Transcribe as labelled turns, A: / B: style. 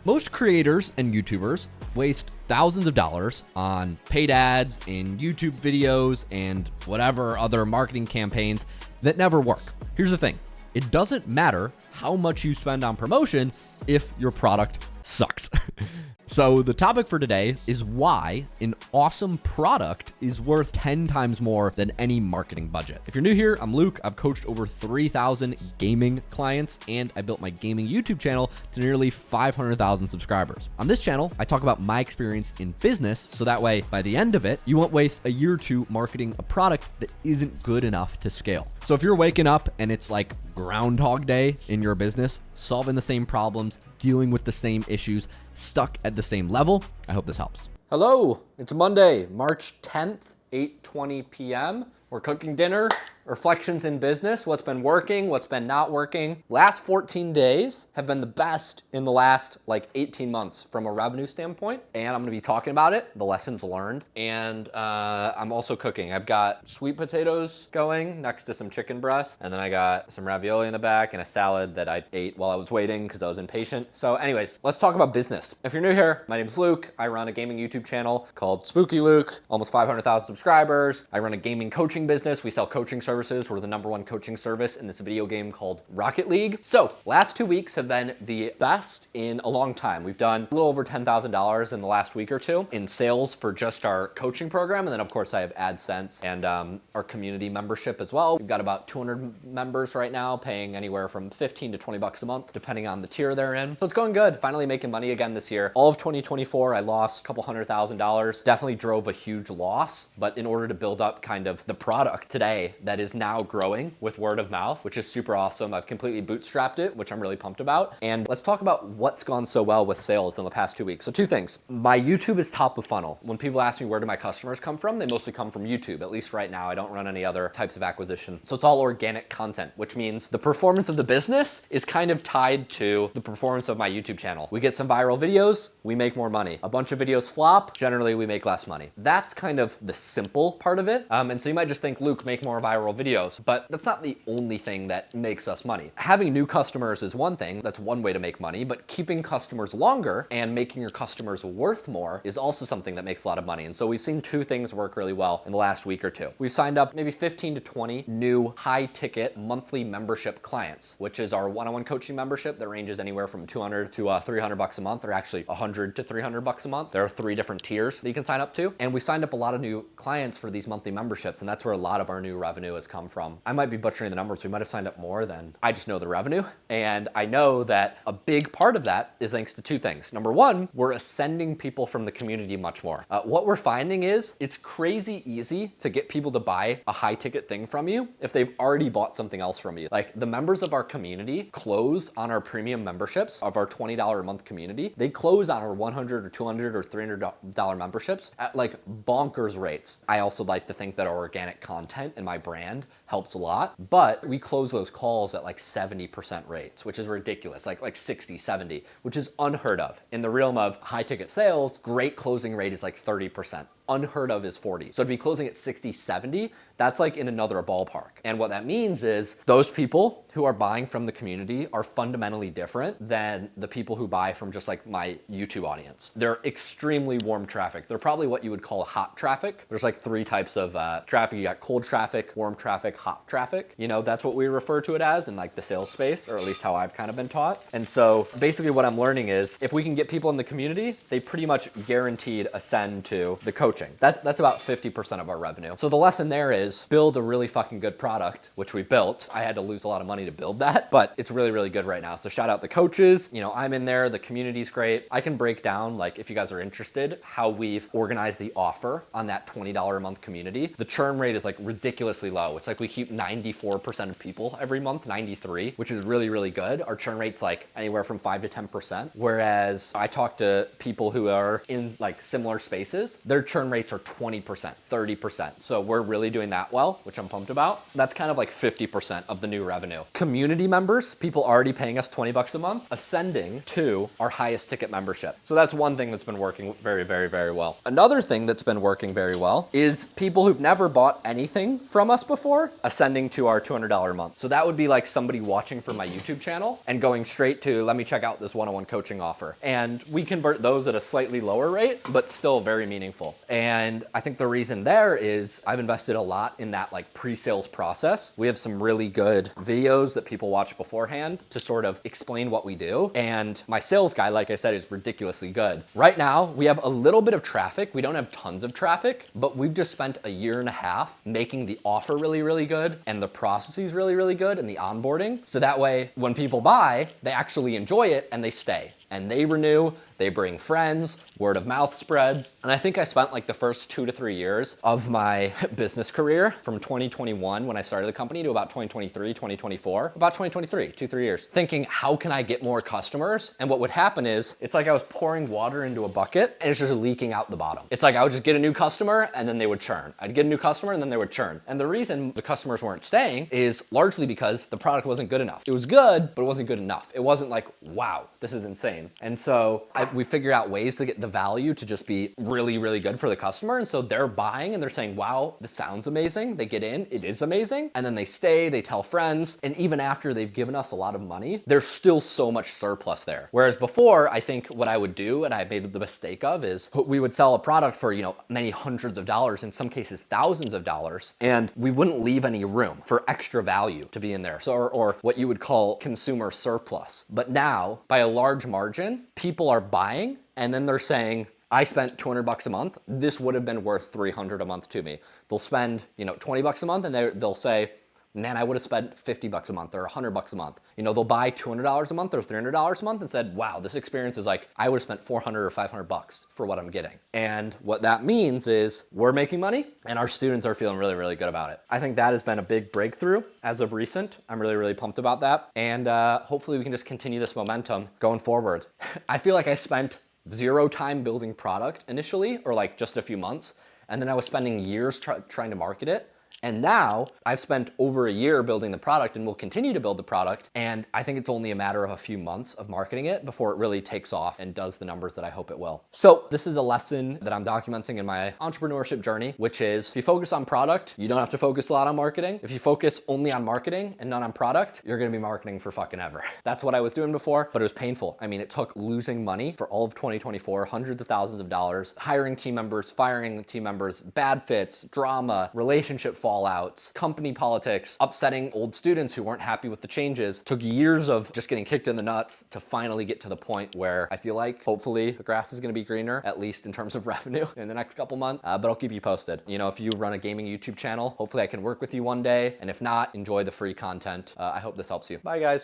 A: Most creators and YouTubers waste thousands of dollars on paid ads in YouTube videos and whatever other marketing campaigns that never work. Here's the thing. It doesn't matter how much you spend on promotion if your product sucks. So the topic for today is why an awesome product is worth 10 times more than any marketing budget. If you're new here, I'm Luke. I've coached over 3,000 gaming clients, and I built my gaming YouTube channel to nearly 500,000 subscribers. On this channel, I talk about my experience in business, so that way, by the end of it, you won't waste a year or two marketing a product that isn't good enough to scale. So if you're waking up and it's like Groundhog Day in your business, solving the same problems, dealing with the same issues, stuck at the same level, I hope this helps. Hello, it's Monday, March 10th, 8:20 p.m. We're cooking dinner, reflections in business, what's been working, what's been not working. Last 14 days have been the best in the last 18 months from a revenue standpoint. And I'm gonna be talking about it, the lessons learned. And I'm also cooking. I've got sweet potatoes going next to some chicken breast. And then I got some ravioli in the back and a salad that I ate while I was waiting because I was impatient. So anyways, let's talk about business. If you're new here, my name's Luke. I run a gaming YouTube channel called Spooky Luke, almost 500,000 subscribers. I run a gaming coaching business. We sell coaching services. We're the #1 coaching service in this video game called Rocket League. So last 2 weeks have been the best in a long time. We've done a little over $10,000 in the last week or two in sales for just our coaching program. And then of course I have AdSense and our community membership as well. We've got about 200 members right now paying anywhere from 15 to 20 bucks a month, depending on the tier they're in. So it's going good. Finally making money again this year. All of 2024, I lost a couple $100,000. Definitely drove a huge loss, but in order to build up kind of the product today that is now growing with word of mouth, which is super awesome. I've completely bootstrapped it, which I'm really pumped about. And let's talk about what's gone so well with sales in the past 2 weeks. So 2 things. My YouTube is top of funnel. When people ask me where do my customers come from, they mostly come from YouTube. At least right now, I don't run any other types of acquisition. So it's all organic content, which means the performance of the business is kind of tied to the performance of my YouTube channel. We get some viral videos, we make more money. A bunch of videos flop, generally we make less money. That's kind of the simple part of it. And so you might just think, Luke, make more viral videos, but that's not the only thing that makes us money. Having new customers is one thing, that's one way to make money, but keeping customers longer and making your customers worth more is also something that makes a lot of money. And so we've seen 2 things work really well in the last week or two. We've signed up maybe 15 to 20 new high ticket monthly membership clients, which is our one-on-one coaching membership that ranges anywhere from 200 to 300 bucks a month, or actually 100 to 300 bucks a month. There are 3 different tiers that you can sign up to. And we signed up a lot of new clients for these monthly memberships, and that's where a lot of our new revenue has come from. I might be butchering the numbers. We might have signed up more than I just know the revenue. And I know that a big part of that is thanks to 2 things. Number 1, we're ascending people from the community much more. What we're finding is it's crazy easy to get people to buy a high ticket thing from you if they've already bought something else from you. Like the members of our community close on our premium memberships of our $20 a month community. They close on our $100 or $200 or $300 memberships at bonkers rates. I also like to think that our organic content and my brand helps a lot, but we close those calls at 70% rates, which is ridiculous, like 60, 70, which is unheard of. In the realm of high ticket sales, great closing rate is 30%. Unheard of is 40. So to be closing at 60, 70, that's in another ballpark. And what that means is those people who are buying from the community are fundamentally different than the people who buy from just my YouTube audience. They're extremely warm traffic. They're probably what you would call hot traffic. There's 3 types of traffic. You got cold traffic, warm traffic, hot traffic. That's what we refer to it as in the sales space, or at least how I've kind of been taught. And so basically what I'm learning is if we can get people in the community, they pretty much guaranteed ascend to the coaching. That's about 50% of our revenue. So the lesson there is build a really fucking good product, which we built. I had to lose a lot of money to build that, but it's really, really good right now. So shout out the coaches. I'm in there. The community's great. I can break down, if you guys are interested, how we've organized the offer on that $20 a month community. The churn rate is ridiculously low. It's we keep 94% of people every month, 93, which is really, really good. Our churn rate's anywhere from 5 to 10%. Whereas I talk to people who are in similar spaces, their churn churn rates are 20%, 30%. So we're really doing that well, which I'm pumped about. That's kind of like 50% of the new revenue. Community members, people already paying us 20 bucks a month, ascending to our highest ticket membership. So that's one thing that's been working very, very, very well. Another thing that's been working very well is people who've never bought anything from us before, ascending to our $200 a month. So that would be like somebody watching from my YouTube channel and going straight to, let me check out this one-on-one coaching offer. And we convert those at a slightly lower rate, but still very meaningful. And I think the reason there is I've invested a lot in that like pre-sales process. We have some really good videos that people watch beforehand to sort of explain what we do. And my sales guy, like I said, is ridiculously good. Right now, we have a little bit of traffic. We don't have tons of traffic, but we've just spent a year and a half making the offer really, really good and the processes really, really good and the onboarding. So that way, when people buy, they actually enjoy it and they stay. And they renew, they bring friends, word of mouth spreads. And I think I spent like the first 2 to 3 years of my business career from 2021 when I started the company to about 2023, 2024, about 2023, 2-3 years, thinking how can I get more customers? And what would happen is it's like I was pouring water into a bucket and it's just leaking out the bottom. It's like I would just get a new customer and then they would churn. I'd get a new customer and then they would churn. And the reason the customers weren't staying is largely because the product wasn't good enough. It was good, but it wasn't good enough. It wasn't like, wow, this is insane. And so we figured out ways to get the value to just be really, really good for the customer. And so they're buying and they're saying, wow, this sounds amazing. They get in, it is amazing. And then they stay, they tell friends. And even after they've given us a lot of money, there's still so much surplus there. Whereas before, I think what I would do, and I made the mistake of, is we would sell a product for, many hundreds of dollars, in some cases, thousands of dollars. And we wouldn't leave any room for extra value to be in there. So, or what you would call consumer surplus. But now, by a large margin, people are buying and then they're saying, I spent 200 bucks a month. This would have been worth 300 a month to me. They'll spend, 20 bucks a month and they'll say, man, I would have spent 50 bucks a month or 100 bucks a month. They'll buy $200 a month or $300 a month and said, wow, this experience is like, I would have spent 400 or 500 bucks for what I'm getting. And what that means is we're making money and our students are feeling really, really good about it. I think that has been a big breakthrough as of recent. I'm really, really pumped about that. And hopefully we can just continue this momentum going forward. I feel like I spent 0 time building product initially, or like just a few months. And then I was spending years trying to market it. And now I've spent over a year building the product and will continue to build the product. And I think it's only a matter of a few months of marketing it before it really takes off and does the numbers that I hope it will. So this is a lesson that I'm documenting in my entrepreneurship journey, which is if you focus on product, you don't have to focus a lot on marketing. If you focus only on marketing and not on product, you're gonna be marketing for fucking ever. That's what I was doing before, but it was painful. I mean, it took losing money for all of 2024, hundreds of thousands of dollars, hiring team members, firing team members, bad fits, drama, relationship fallouts, company politics, upsetting old students who weren't happy with the changes. Took years of just getting kicked in the nuts to finally get to the point where I feel like hopefully the grass is gonna be greener, at least in terms of revenue in the next couple months, but I'll keep you posted. If you run a gaming YouTube channel, hopefully I can work with you one day. And if not, enjoy the free content. I hope this helps you. Bye guys.